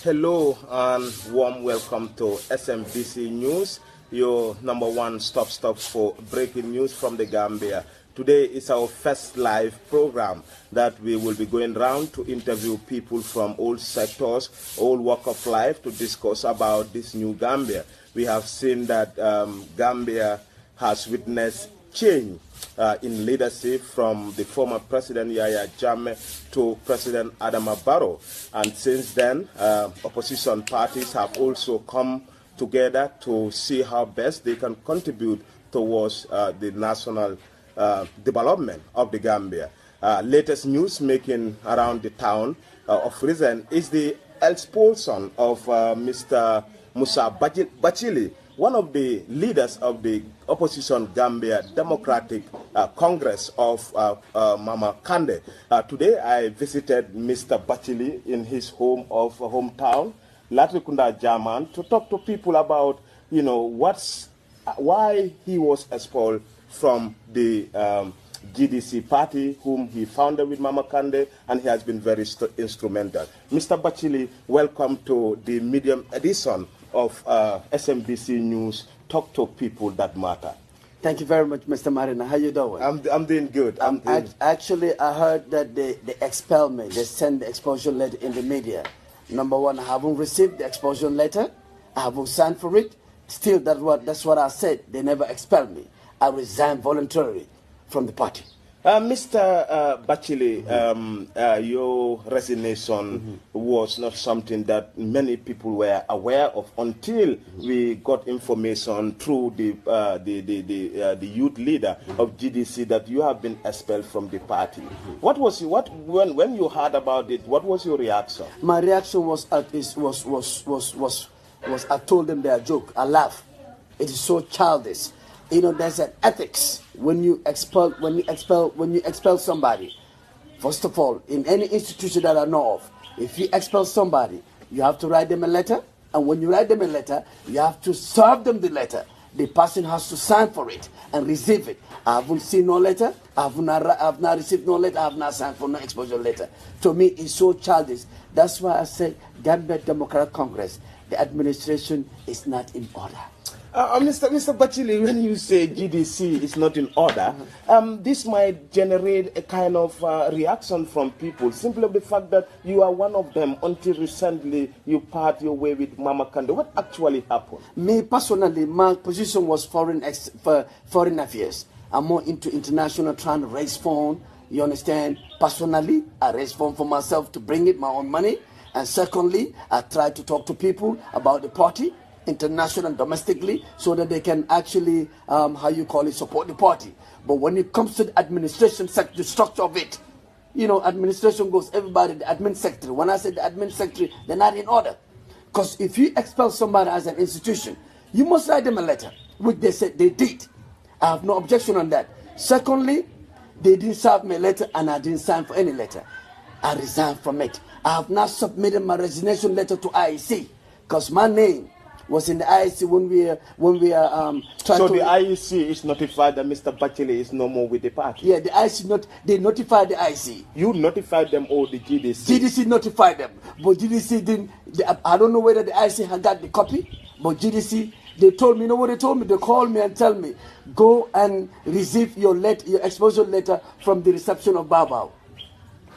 Hello and warm welcome to SMBC News, your number one stop for breaking news from the Gambia. Today is our first live program that we will be going around to interview people from all sectors, all walk of life to discuss about this new Gambia. We have seen that Gambia has witnessed change in leadership from the former President Yahya Jammeh to President Adama Barrow. And since then, opposition parties have also come together to see how best they can contribute towards the national development of the Gambia. Latest news making around the town of recent is the expulsion of Mr. Musa Bachily, one of the leaders of the opposition Gambia Democratic Congress of Mama Kandeh. Today I visited Mr. Bachily in his hometown, Latrikunda, German, to talk to people about, why he was expelled from the GDC party, whom he founded with Mama Kandeh, and he has been very instrumental. Mr. Bachily, welcome to the medium edition of SMBC News, Talk to People That Matter. Thank you very much, Mr. Marina. How you doing? I'm doing good. Actually, I heard that they expel me. They sent the expulsion letter in the media. Number one, I haven't received the expulsion letter. I haven't signed for it. Still, that's what I said. They never expelled me. I resigned voluntarily from the party. Mr. Bachily, your resignation was not something that many people were aware of until we got information through the youth leader of GDC that you have been expelled from the party. When you heard about it? What was your reaction? My reaction was I told them they're a joke. I laughed. It is so childish. There's an ethics when you expel somebody. First of all, in any institution that I know of, if you expel somebody, you have to write them a letter, and when you write them a letter, you have to serve them the letter. The person has to sign for it and receive it. I haven't seen no letter. I have not received no letter. I have not signed for no exposure letter. To me, it's so childish. That's why I say Gambia Democratic Congress, the administration is not in order. Mr. Bachily, when you say GDC is not in order, this might generate a kind of reaction from people, simply the fact that you are one of them until recently you part your way with Mama Kandeh. What actually happened? Me personally, my position was foreign affairs. I'm more into international, trying to raise funds. You understand? Personally, I raise funds for myself to bring it, my own money. And secondly, I try to talk to people about the party, international and domestically, so that they can actually, support the party. But when it comes to the administration sector, the structure of it, administration goes, everybody, the admin secretary. When I say the admin secretary, they're not in order. Because if you expel somebody as an institution, you must write them a letter, which they said they did. I have no objection on that. Secondly, they didn't serve me a letter, and I didn't sign for any letter. I resigned from it. I have not submitted my resignation letter to IEC, because my name was in the IEC when we are trying to... So the IEC is notified that Mr. Bachily is no more with the party? Yeah, the IEC, they notified the IEC. You notified them or the GDC? GDC notified them, but GDC didn't... I don't know whether the IEC had got the copy, but GDC, they told me, what they told me? They called me and tell me, go and receive your exposure letter from the reception of Babao.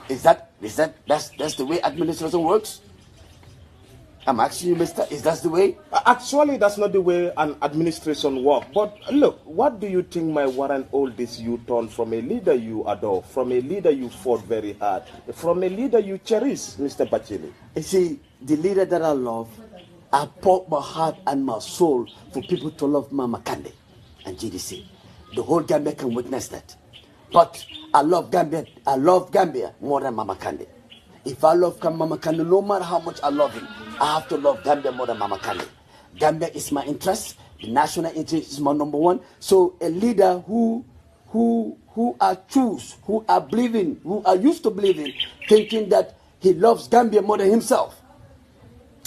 That's the way administration works? I'm asking you, mister, is that the way? Actually, that's not the way an administration works. But look, what do you think might warrant all this U-turn from a leader you adore, from a leader you fought very hard, from a leader you cherish, Mr. Bachily? You see, the leader that I love, I poured my heart and my soul for people to love Mama Kandeh and GDC. The whole Gambia can witness that. But I love Gambia more than Mama Kandeh. If I love Mama Kandeh, no matter how much I love him, I have to love Gambia more than Mama Kandeh. Gambia is my interest. The national interest is my number one. So a leader who I choose, who I used to believe in, thinking that he loves Gambia more than himself.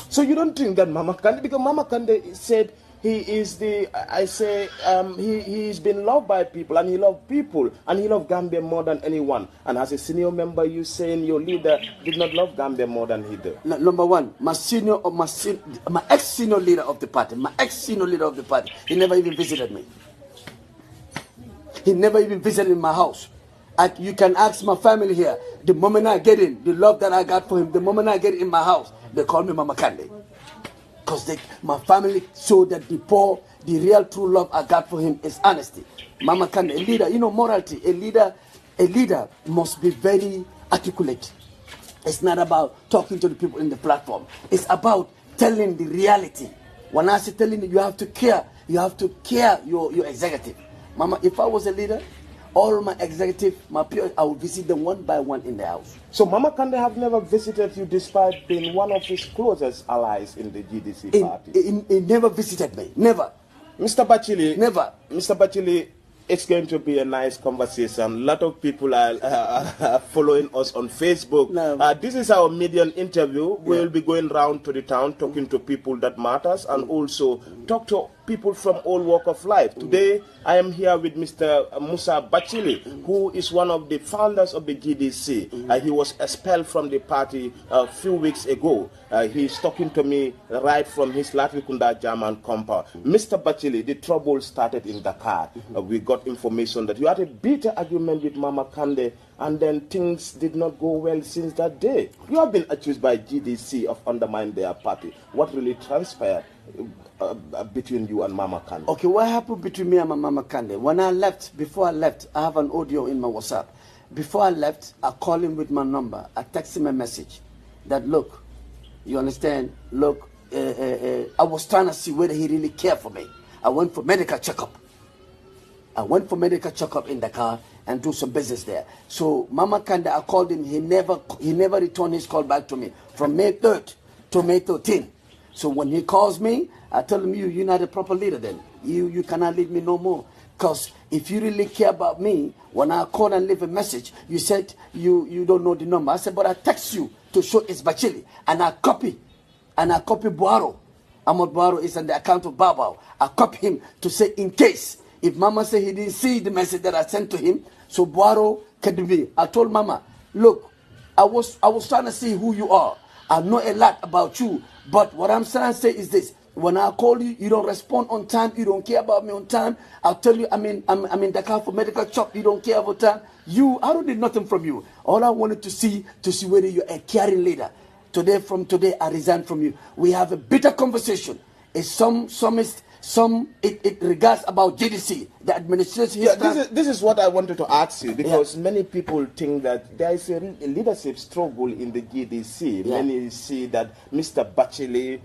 So you don't think that Mama Kandeh, because Mama Kandeh said he is the, I say, he's been loved by people, and he loved people, and he loved Gambia more than anyone. And as a senior member, you saying your leader did not love Gambia more than he did. Number one, my ex-senior leader of the party, he never even visited me. He never even visited my house. You can ask my family here. The moment I get in, the love that I got for him, the moment I get in my house, they call me Mama Kandeh. Because my family showed that the real true love I got for him is honesty. Mama Kandeh, a leader, morality. A leader must be very articulate. It's not about talking to the people in the platform. It's about telling the reality. When I say telling you, you have to care. You have to care your executive. Mama, if I was a leader, all my executive, my peers, I would visit them one by one in the house. So Mama Kandeh have never visited you despite being one of his closest allies in the GDC party? He never visited me. Never. Mr. Bachily. Never. Mr. Bachily, it's going to be a nice conversation. A lot of people are following us on Facebook. No. This is our median interview. We'll be going round to the town, talking to people that matters, and also talk to people from all walk of life. Today, I am here with Mr. Musa Bachily, who is one of the founders of the GDC. He was expelled from the party a few weeks ago. He's talking to me right from his Latrikunda German compound. Mr. Bachily, the trouble started in Dakar. We got information that you had a bitter argument with Mama Kandeh, and then things did not go well since that day. You have been accused by GDC of undermining their party. What really transpired between you and Mama Kandeh? Okay, what happened between me and Mama Kandeh? When I left, before I left, I have an audio in my WhatsApp. Before I left, I called him with my number. I text him a message that, look, you understand, look, I was trying to see whether he really cared for me. I went for medical checkup. In the car and do some business there. So Mama Kandeh, I called him. He never returned his call back to me from May 3rd to May 13th. So when he calls me, I tell him, you're not a proper leader then. You cannot lead me no more. Because if you really care about me, when I call and leave a message, you said you don't know the number. I said, but I text you to show it's Bachily. And I copy Boaro. Ahmad Boaro is on the account of Babao. I copy him to say in case. If Mama said he didn't see the message that I sent to him, so Boaro can be. I told Mama, look, I was trying to see who you are. I know a lot about you, but what I'm trying to say is this: when I call you, you don't respond on time. You don't care about me on time. I'll tell you, I'm in Dakar for medical check. You don't care about time. I don't need nothing from you. All I wanted to see whether you're a caring leader. From today, I resign from you. We have a bitter conversation. It regards about GDC, the administration. This is what I wanted to ask you, because many people think that there is a leadership struggle in the GDC. Many see that Mr. Bachily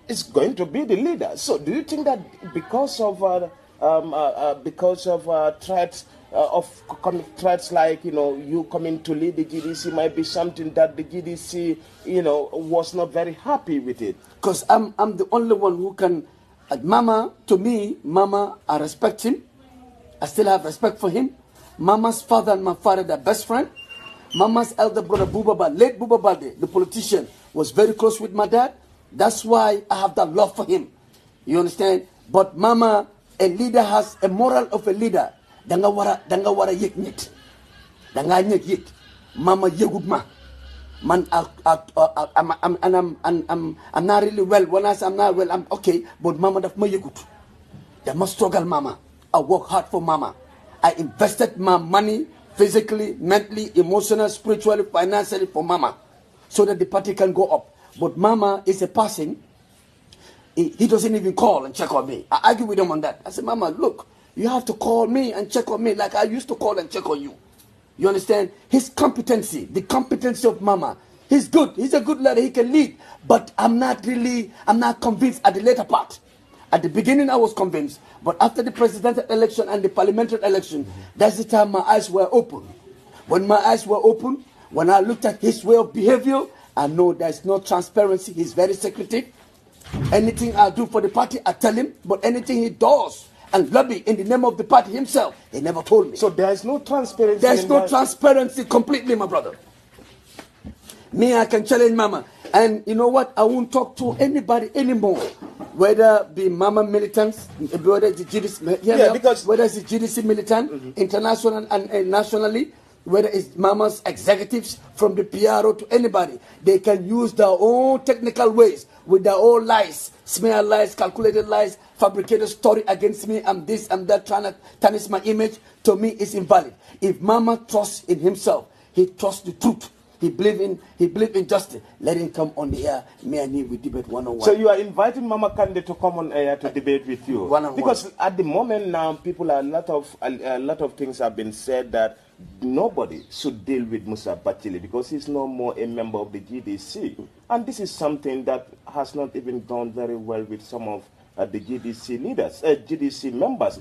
is going to be the leader. So do you think that because of threats threats like you coming to lead the GDC might be something that the GDC was not very happy with it? Because I'm the only one who can. Mama, to me, Mama, I respect him. I still have respect for him. Mama's father and my father, they're best friend. Mama's elder brother, late Buba Balde, the politician, was very close with my dad. That's why I have that love for him. You understand? But Mama, a leader has a moral of a leader. Danga wara yek nit. Danga yek. Mama yegud ma. Man, I'm not really well. When I say I'm not well, I'm okay. But Mama, that's my yegud. They must struggle, Mama. I work hard for Mama. I invested my money physically, mentally, emotionally, spiritually, financially for Mama, so that the party can go up. But Mama is a person. He doesn't even call and check on me. I argue with him on that. I said, Mama, look, you have to call me and check on me like I used to call and check on you. You understand? His competency, the competency of Mama, he's good. He's a good leader. He can lead. But I'm not convinced at the later part. At the beginning, I was convinced. But after the presidential election and the parliamentary election, that's the time my eyes were open. When my eyes were open, when I looked at his way of behavior, I know there's no transparency. He's very secretive. Anything I do for the party, I tell him. But anything he does and lobby in the name of the party himself, he never told me. So there's no transparency. There's no transparency completely, my brother. Me, I can challenge Mama. And you know what? I won't talk to anybody anymore. whether be Mama militants, whether it's the GDC, because whether it's the GDC militant, international and nationally, whether it's Mama's executives from the PRO to anybody, they can use their own technical ways with their own lies, smear lies, calculated lies, fabricated story against me. I'm this, I'm that, trying to tarnish my image. To me, it's invalid. If Mama trusts in himself, he trusts the truth. He believe in justice. Let him come on the air. Me and him, we debate one-on-one. So you are inviting Mama Kandeh to come on air to debate with you? One-on-one. Because at the moment now, people are a lot of things have been said that nobody should deal with Musa Bachily because he's no more a member of the GDC. And this is something that has not even gone very well with some of the GDC leaders, GDC members.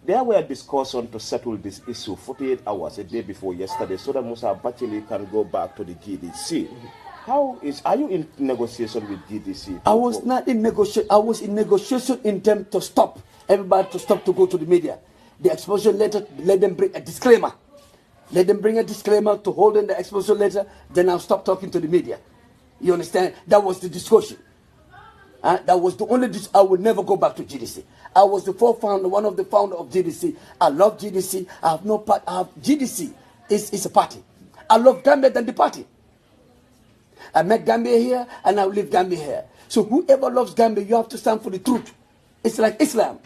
There were discussions to settle this issue 48 hours a day before yesterday so that Musa Bachily can go back to the GDC. Are you in negotiation with GDC? I was not in negotiation. I was in negotiation in them to stop everybody to go to the media. The expulsion letter, let them bring a disclaimer. Let them bring a disclaimer to hold in the expulsion letter, then I'll stop talking to the media. You understand? That was the discussion. That was the only I will never go back to GDC. I was the one of the founder of GDC. I love GDC. I have no part. GDC is a party. I love Gambia than the party. I met Gambia here and I will leave Gambia here. So whoever loves Gambia, you have to stand for the truth. It's like Islam.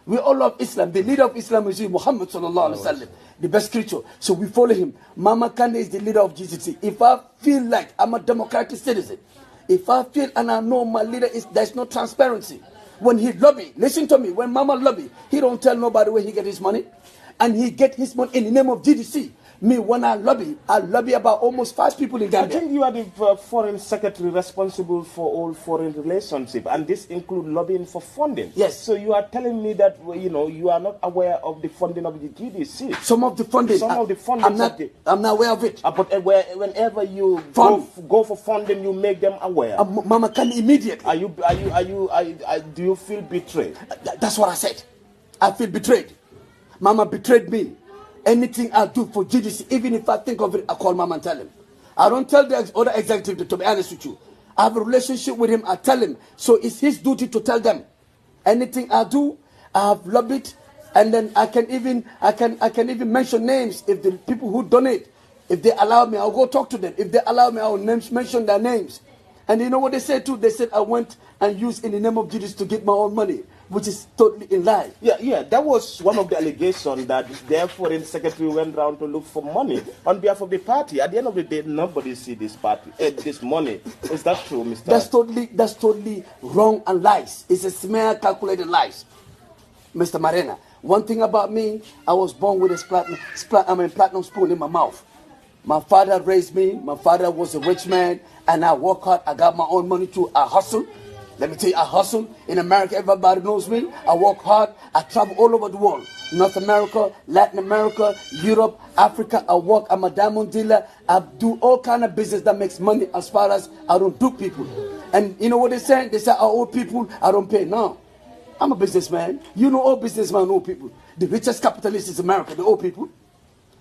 We all love Islam. The leader of Islam is Muhammad sallallahu alaihi wasallam, the best creature. So we follow him. Mama Kandeh is the leader of GDC. If I feel like I'm a democratic citizen, if I feel and I know my leader there's no transparency. When he lobby, listen to me, when Mama lobby, he don't tell nobody where he get his money. And he get his money in the name of GDC. Me, when I lobby about almost 5 people in Gambia. I think you are the foreign secretary responsible for all foreign relationship, and this includes lobbying for funding. Yes. So you are telling me that you are not aware of the funding of the GDC. Some of the funding. I'm not aware of it. But whenever you go for funding, you make them aware. Mama can immediately. Do you feel betrayed? That's what I said. I feel betrayed. Mama betrayed me. Anything I do for GDC, even if I think of it, I call Mama and tell him. I don't tell the other executive, to be honest with you. I have a relationship with him, I tell him. So it's his duty to tell them. Anything I do, I have lobbied, and then I can even mention names. If the people who donate, if they allow me, I'll go talk to them. If they allow me, I'll mention their names. And you know what they said too? They said I went and used in the name of GDC to get my own money, which is totally in lie. Yeah, that was one of the allegations that their foreign secretary went round to look for money on behalf of the party. At the end of the day, nobody see this money. Is that true, Mr.? That's totally wrong and lies. It's a smear, calculated lies, Mr. Marena. One thing about me, I was born with a platinum spoon in my mouth. My father raised me. My father was a rich man, and I work hard. I got my own money too. I hustle. Let me tell you, I hustle. In America, everybody knows me. I work hard. I travel all over the world. North America, Latin America, Europe, Africa. I work. I'm a diamond dealer. I do all kind of business that makes money as far as I don't do people. And you know what they say? They say, I owe people, I don't pay. No. I'm a businessman. You know all businessmen owe people. The richest capitalist is America. They owe people.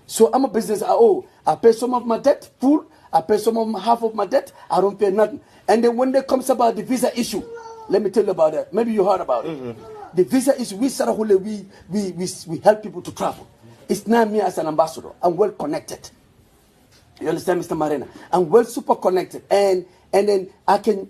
So I'm a business, I owe. I pay some of my debt, full. I pay half of my debt. I don't pay nothing. And then when it comes about the visa issue, let me tell you about that. Maybe you heard about it. The visa issue, we help people to travel. It's not me as an ambassador. I'm well connected. You understand, Mr. Marena? I'm well super connected. And then I can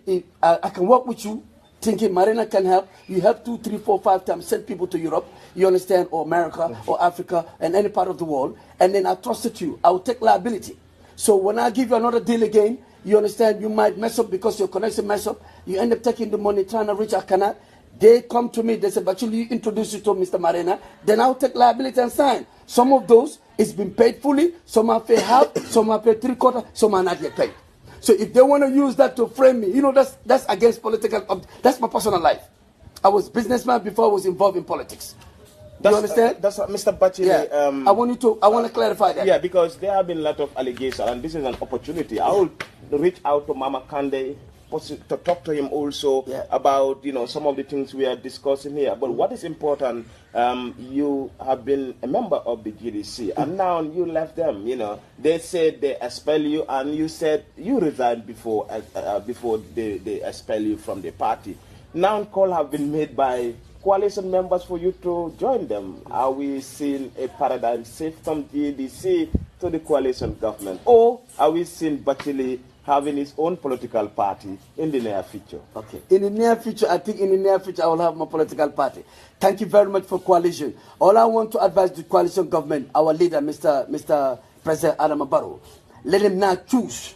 work with you, thinking Marena can help. You help 2, 3, 4, 5 times, send people to Europe, you understand, or America, or Africa, and any part of the world. And then I trusted you. I will take liability. So when I give you another deal again, you understand, you might mess up because your connection mess up. You end up taking the money, trying to reach a canal. They come to me, they say, but you introduce you to Mr. Marena. Then I'll take liability and sign. Some of those, it's been paid fully. Some are paid half, some are paid 3/4, some are not yet paid. So if they want to use that to frame me, that's against political, that's my personal life. I was a businessman before I was involved in politics. You understand? That's what Mr. Bachily. Yeah. I want to clarify that. Yeah, because there have been a lot of allegations, and this is an opportunity. I will reach out to Mama Kandeh to talk to him also about some of the things we are discussing here. But what is important, you have been a member of the GDC, and now you left them. They said they expel you, and you said you resigned before they expel you from the party. now call have been made by coalition members for you to join them. Are we seeing a paradigm shift from GDC to the coalition government? Or are we seeing Bachily having his own political party in the near future? Okay. In the near future, I think in the near future I will have my political party. Thank you very much for coalition. All I want to advise the coalition government, our leader, Mr. President Adam Barrow, let him not choose.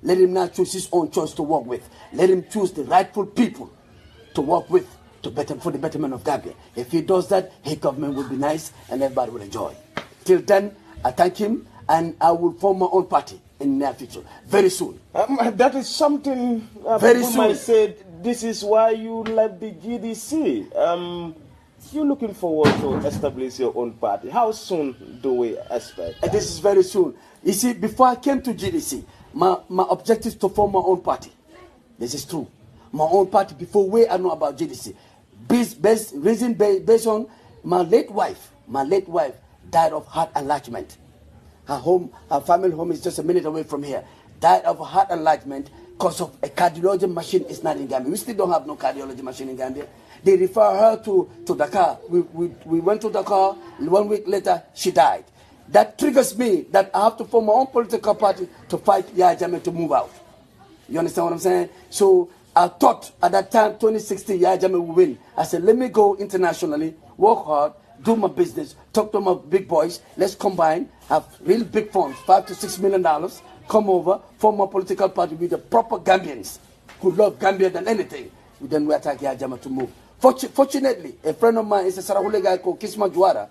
Let him not choose his own choice to work with. Let him choose the rightful people to work with for the betterment of Gambia. If he does that, his government will be nice and everybody will enjoy. Till then, I thank him and I will form my own party in the near future, very soon. That is something very soon. Might say this is why you left the GDC. You're looking forward to establish your own party. How soon do we expect that? This is very soon. You see, before I came to GDC, my objective is to form my own party. This is true. My own party before way I know about GDC. Based on my late wife died of heart enlargement. Her family home is just a minute away from here. Died of heart enlargement because of a cardiology machine is not in Gambia. We still don't have no cardiology machine in Gambia. They refer her to Dakar. We went to Dakar. 1 week later, she died. That triggers me that I have to form my own political party to fight Yaya Jammeh to move out. You understand what I'm saying? So I thought at that time, 2016, Yaya Jammeh would win. I said, let me go internationally, work hard, do my business, talk to my big boys, let's combine, have really big funds, $5 to $6 million, come over, form a political party with the proper Gambians who love Gambia than anything. Then we attack Yaya Jammeh to move. Fortunately, a friend of mine is a Sarahule guy called Kisma Juara.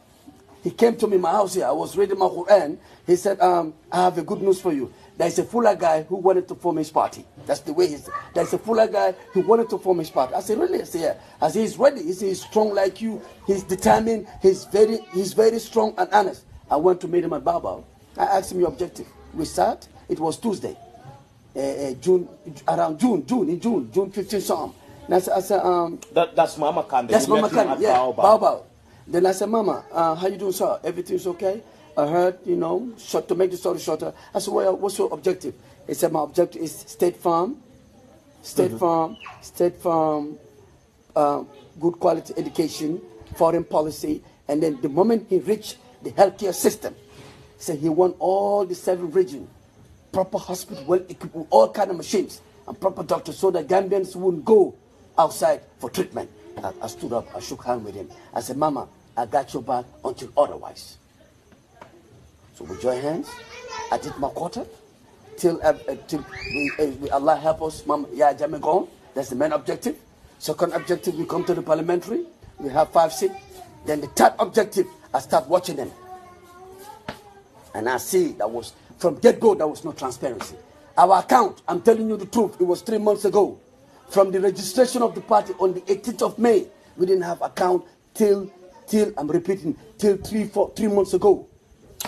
He came to me in my house here. I was reading my Quran. He said, I have a good news for you. There's a Fuller guy who wanted to form his party. That's the way he said. There's a Fuller guy who wanted to form his party. I said, really? I said, yeah. I said, he's ready. He said, he's strong like you. He's determined. He's very strong and honest. I went to meet him at Baobab. I asked him your objective. We start. It was Tuesday. June 15 something. And I said, that's Mama Kandeh. That's Mama Kandeh, yeah, Baobab. Then I said, Mama, how you doing, sir? Everything's okay? I heard, to make the story shorter. I said, well, what's your objective? He said, my objective is State Farm, good quality education, foreign policy. And then the moment he reached the healthcare system, he said he want all the 7 regions, proper hospital, well equipped with all kind of machines and proper doctors so that Gambians wouldn't go outside for treatment. I stood up, I shook hands with him. I said, Mama, I got your back until otherwise. So we joined hands. I did my quarter till Allah help us, Mama, Yaya Jammeh gone. That's the main objective. Second objective, we come to the parliamentary. We have 5 seats. Then the third objective, I start watching them. And I see that was, from get-go, there was no transparency. Our account, I'm telling you the truth, it was 3 months ago. From the registration of the party on the 18th of May, we didn't have account till I'm repeating, till 3 months ago.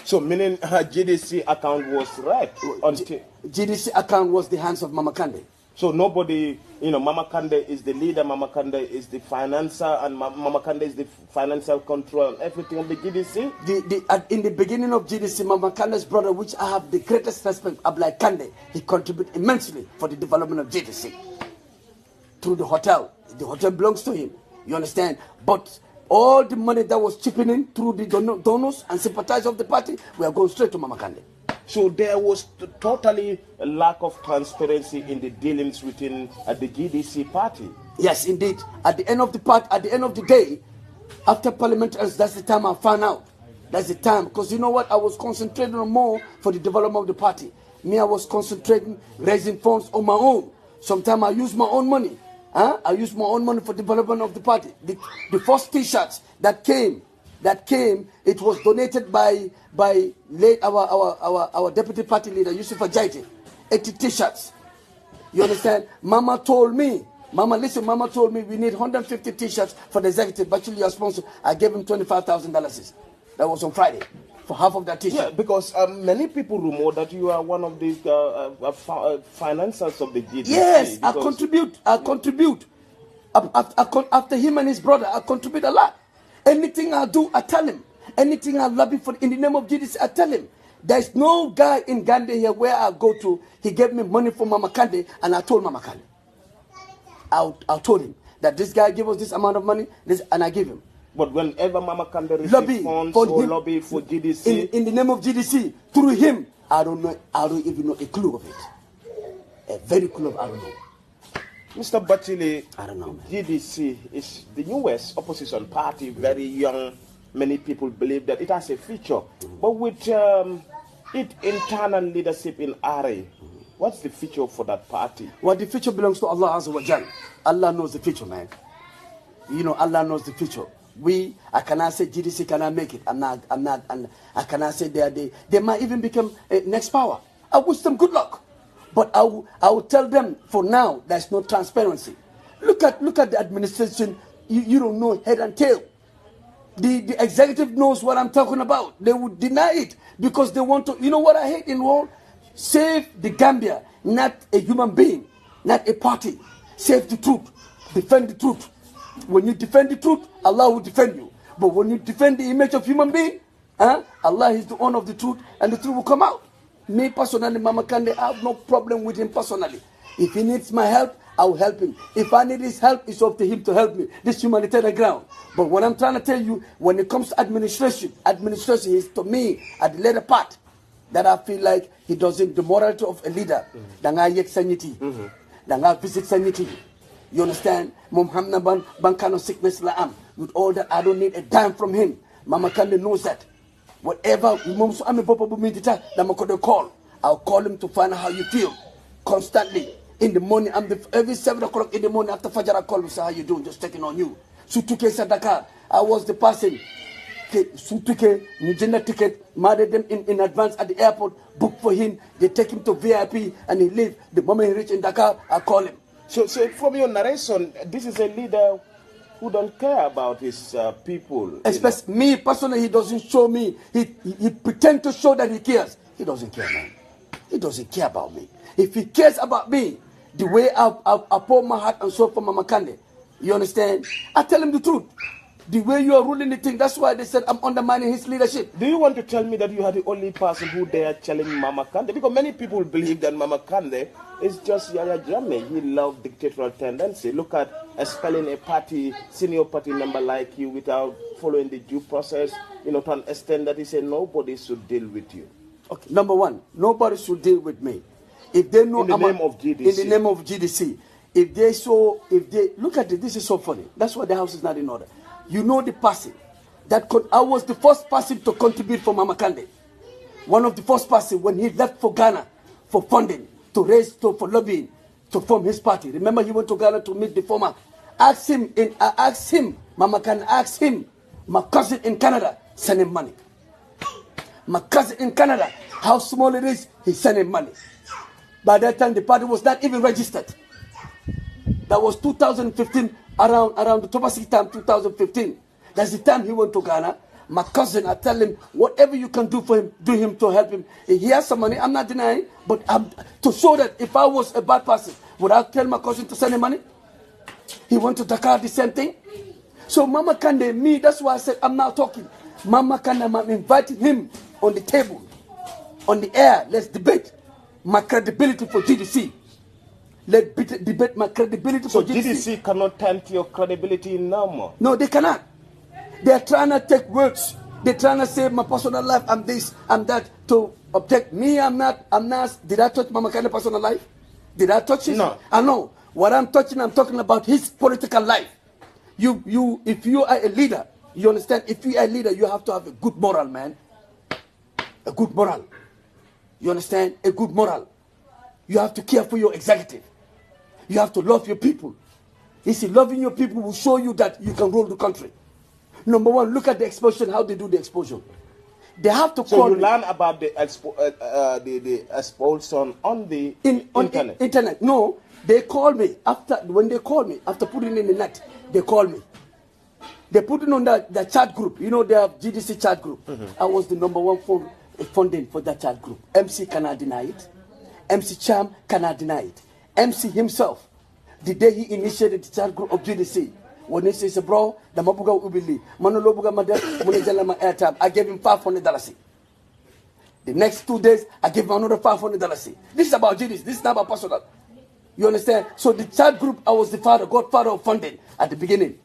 So meaning GDC account was right? GDC account was the hands of Mama Kandeh. So nobody, Mama Kandeh is the leader, Mama Kandeh is the financer, and Mama Kandeh is the financial control, everything of the GDC? In the beginning of GDC, Mama Kandeh's brother, which I have the greatest respect, Abdullah Kandeh, he contributed immensely for the development of GDC. Through the hotel. The hotel belongs to him. You understand? But all the money that was chipping in through the donors and sympathizers of the party, we are going straight to Mama Kandeh. So there was totally a lack of transparency in the dealings within the GDC party. Yes, indeed. At the end of the day, after Parliament, that's the time I found out. That's the time. Because you know what? I was concentrating on more for the development of the party. Me, I was concentrating, raising funds on my own. Sometimes I use my own money. I use my own money for development of the party. The first T-shirts that came, it was donated by late our deputy party leader, Yusuf Ajaiti. 80 T-shirts. You understand? Mama told me we need 150 T-shirts for the executive. Bachily your sponsor. I gave him $25,000. That was on Friday. For half of that T-shirt. Yeah, because many people rumor that you are one of the financiers of the GDC. Yes, I contribute. After him and his brother, I contribute a lot. Anything I do, I tell him. Anything I lobby for in the name of GDC, I tell him. There's no guy in Gambia here where I go to, he gave me money for Mama Kandeh, and I told Mama Kandeh. I told him. that this guy give us this amount of money, and I give him. But whenever Mama Kandeh receives funds or lobby for GDC, in the name of GDC, through him, I don't know. I don't even know a clue of it. A very clue of I don't know. Mr. Bachily, I don't know, man. GDC is the newest opposition party, very young. Many people believe that it has a future. But with its internal leadership in RA, what's the future for that party? Well, the future belongs to Allah Azza wa Jal. Allah knows the future, man. You know, Allah knows the future. I cannot say GDC cannot make it. I cannot say they might even become next power. I wish them good luck. But I will tell them, for now, there's no transparency. Look at the administration. You don't know head and tail. The executive knows what I'm talking about. They would deny it because they want to. You know what I hate in the world? Save the Gambia, not a human being, not a party. Save the truth. Defend the truth. When you defend the truth, Allah will defend you. But when you defend the image of human being, Allah is the owner of the truth, and the truth will come out. Me personally, Mama Kandeh, I have no problem with him personally. If he needs my help, I will help him. If I need his help, it's up to him to help me. This humanitarian ground. But what I'm trying to tell you, when it comes to administration is to me at the later part that I feel like he doesn't, the morality of a leader. Danga yek sanity. Danga visit sanity. You understand? Muhammad Bankano sickness la am. With all that, I don't need a dime from him. Mama Kandeh knows that. Whatever, I'll call him to find out how you feel. Constantly. In the morning, every 7 o'clock in the morning after Fajr, I call him, say, how you doing? Just checking on you. Sutuke Sadaka, I was the person. Sutuke, Nujena ticket, married them in advance at the airport, booked for him. They take him to VIP and he leave. The moment he reach in Dakar, I call him. So from your narration, this is a leader who don't care about his people. Especially me, personally, he doesn't show me. He pretend to show that he cares. He doesn't care, man. He doesn't care about me. If he cares about me, the way I pour my heart and soul for Mama Kandeh, you understand? I tell him the truth. The way you are ruling the thing, that's why they said I'm undermining his leadership. Do you want to tell me that you are the only person who dare challenge Mama Kandeh? Because many people believe that Mama Kandeh is just Yaya Jammeh. He loves dictatorial tendency. Look at expelling a party, senior party member like you without following the due process, to an extent that he said nobody should deal with you. Okay, number one, nobody should deal with me. If they know in the name of GDC. In the name of GDC. Look at it, this is so funny. That's why the house is not in order. You know the person I was the first person to contribute for Mama Kandeh. One of the first person when he left for Ghana for funding, to raise, for lobbying, to form his party. Remember he went to Ghana to meet the former. Mama Kandeh asked him, my cousin in Canada, send him money. My cousin in Canada, how small it is, he sent him money. By that time, the party was not even registered. That was 2015, around the Tobacco time, 2015. That's the time he went to Ghana. My cousin, I tell him, whatever you can do for him, do him to help him. He has some money, I'm not denying, but to show that if I was a bad person, would I tell my cousin to send him money? He went to Dakar, the same thing. So Mama Kandeh, me, that's why I said I'm not talking. Mama Kandeh, I'm inviting him on the table, on the air, let's debate my credibility for GDC. Let's debate my credibility for GDC. So GDC cannot tempt your credibility no more? No, they cannot. They're trying to take words. They're trying to say my personal life, I'm this, I'm that, to object me, I'm not. Did I touch Mama Kandeh's personal life? Did I touch it? No. I know. What I'm talking about his political life. If you are a leader, you understand? If you are a leader, you have to have a good moral, man. A good moral. You understand? A good moral. You have to care for your executive. You have to love your people. You see, loving your people will show you that you can rule the country. Number one, look at the expulsion, how they do the expulsion. They have to call. So you learn about the expulsion on the internet? Internet. No, they call me after putting it in the net. They call me. They put it on the chat group. You know, they have GDC chat group. I was the number one funding for that chat group. MC cannot deny it. MC Cham cannot deny it. MC himself, the day he initiated the chat group of GDC, when he says, bro, the mabuga ubili, manolobuga madam, munejala airtime, I gave him $500. The next 2 days, I gave him another $500. This is about GDC. This is not about personal. You understand? So the child group, I was the godfather of funding at the beginning.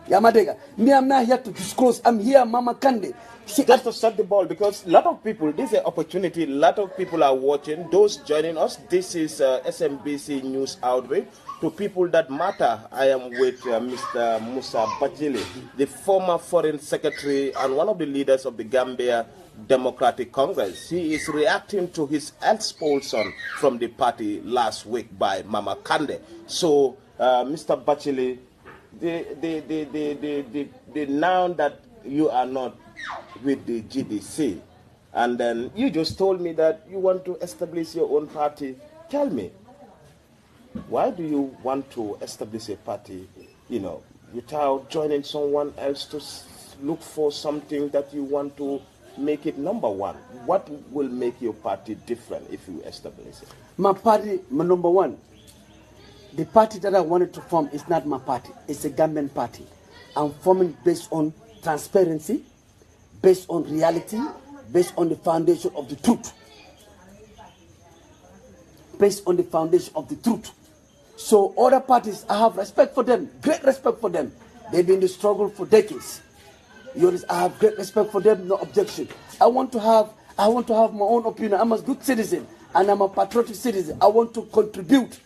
Yamadega. Me, I'm not here to disclose. I'm here, Mama Kandeh. Just to set the ball, because a lot of people, this is an opportunity, a lot of people are watching, those joining us. This is SMBC News Outreach to people that matter. I am with Mr. Musa Bachily, the former foreign secretary and one of the leaders of the Gambia Democratic Congress. He is reacting to his expulsion from the party last week by Mama Kandeh. So, Mr. Bachily, the now that you are not with the GDC, and then you just told me that you want to establish your own party. Tell me, why do you want to establish a party, without joining someone else to look for something that you want to make it number one? What will make your party different if you establish it? My party, my number one, the party that I wanted to form is not my party. It's a Gambian party. I'm forming based on transparency, based on reality, based on the foundation of the truth. Based on the foundation of the truth. So other parties, I have respect for them, great respect for them. They've been in the struggle for decades. I have great respect for them, no objection. I want to have my own opinion. I'm a good citizen and I'm a patriotic citizen. I want to contribute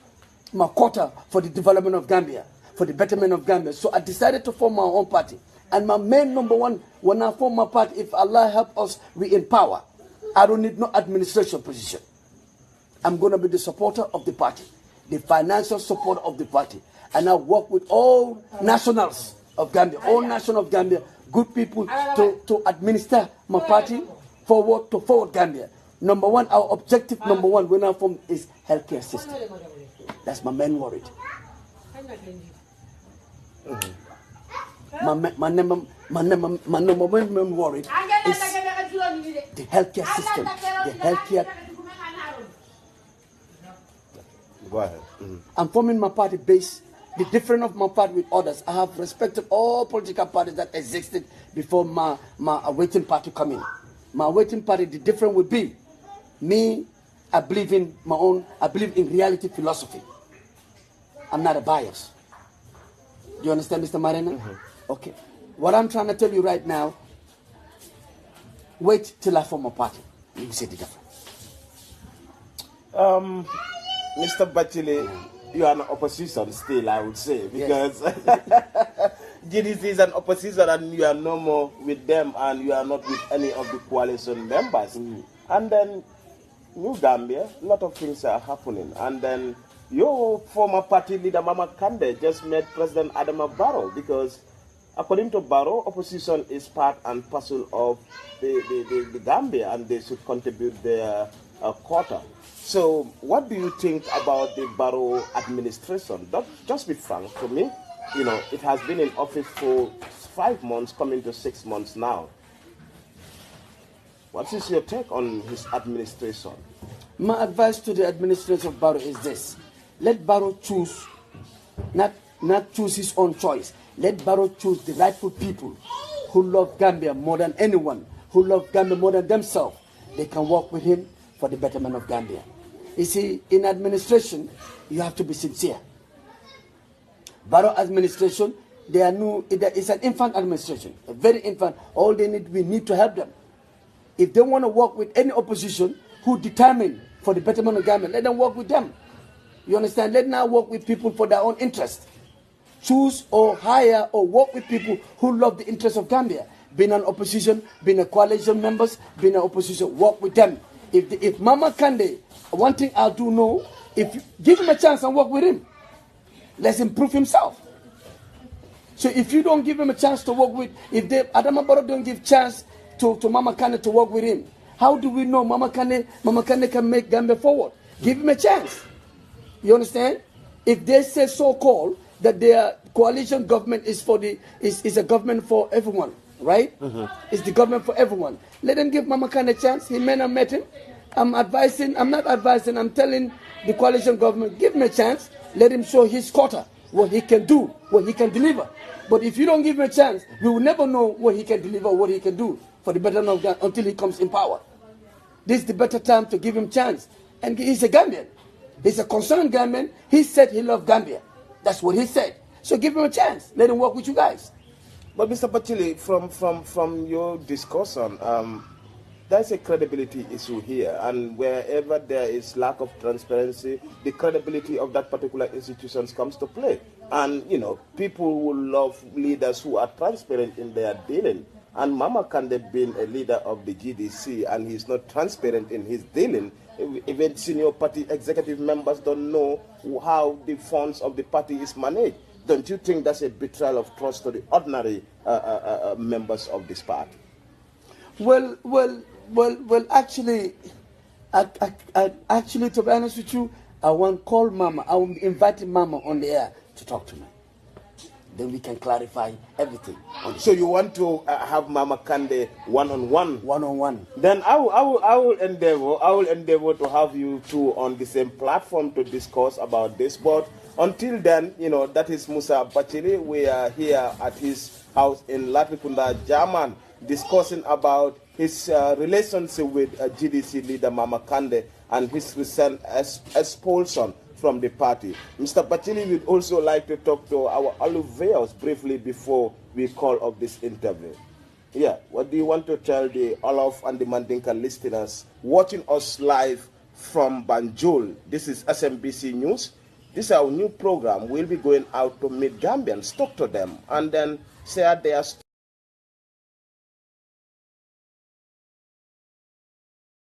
my quota for the development of Gambia, for the betterment of Gambia. So I decided to form my own party. And my main number one, when I form my party, if Allah help us, we in power. I don't need no administration position. I'm going to be the supporter of the party, the financial support of the party. And I work with all nationals of Gambia, good people to administer my party forward Gambia. Number one, our objective number one when I form is healthcare system. That's my main worry. My number one worry is the healthcare system. The healthcare. Go ahead. I'm forming my party based. The difference of my party with others, I have respected all political parties that existed before my awaiting party come in. My awaiting party, the difference would be, me, I believe in reality philosophy. I'm not a bias. Do you understand, Mr. Marina? Okay. What I'm trying to tell you right now, wait till I form a party. You will see the difference. Mr. Bachily, you are an opposition still, I would say, because GDC is an opposition and you are no more with them and you are not with any of the coalition members. And then, New Gambia, a lot of things are happening. And then, your former party leader, Mama Kandeh, just met President Adama Barrow because, according to Barrow, opposition is part and parcel of the Gambia and they should contribute their quota. So, what do you think about the Barrow administration? Just be frank to me. It has been in office for 5 months, coming to 6 months now. What is your take on his administration? My advice to the administration of Barrow is this. Let Barrow choose, not choose his own choice. Let Barrow choose the rightful people who love Gambia more than anyone, who love Gambia more than themselves. They can work with him for the betterment of Gambia. You see, in administration, you have to be sincere. Barrow administration, it's an infant administration, a very infant. All we need to help them. If they want to work with any opposition who determine for the betterment of Gambia, let them work with them. You understand? Let them now work with people for their own interest. Choose or hire or work with people who love the interest of Gambia. Being an opposition, being a coalition members, being an opposition, work with them. If Mama Kandeh, one thing I do know, if you give him a chance and work with him, let's improve himself. So if you don't give him a chance to work with, if Adama Barrow don't give chance to Mama Kandeh to work with him, how do we know Mama Kandeh can make Gambia forward? Give him a chance. You understand? If they say so-called that their coalition government is a government for everyone, right? It's the government for everyone. Let them give Mama Kandeh a chance. He may not met him. I'm not advising, I'm telling the coalition government, give him a chance. Let him show his quota, what he can do, what he can deliver. But if you don't give him a chance, we will never know what he can deliver, what he can do for the betterment of Gambia until he comes in power. This is the better time to give him a chance. And he's a Gambian. He's a concerned Gambian. He said he loved Gambia. That's what he said. So give him a chance. Let him work with you guys. But Mr. Bachily, from your discussion, there's a credibility issue here, and wherever there is lack of transparency, the credibility of that particular institution comes to play. And, you know, people will love leaders who are transparent in their dealing. And Mama Kandeh being a leader of the GDC, and he's not transparent in his dealing, even senior party executive members don't know how the funds of the party is managed. Don't you think that's a betrayal of trust to the ordinary members of this party? Well, actually, actually, to be honest with you, I want to call Mama. I will invite Mama on the air to talk to me. Then we can clarify everything. So you want to have Mama Kandeh one-on-one? One-on-one. Then I will endeavor to have you two on the same platform to discuss about this. But until then, you know, that is Musa Bachily. We are here at his house in Latrikunda, German, discussing about his relationship with GDC leader Mama Kandeh and his recent expulsion from the party. Mr. Bachily would also like to talk to our Oliviers briefly before we call off this interview. Yeah, what do you want to tell the Olof and the Mandinka listeners watching us live from Banjul? This is SMBC News. This is our new program. We'll be going out to meet Gambians, talk to them, and then share their story.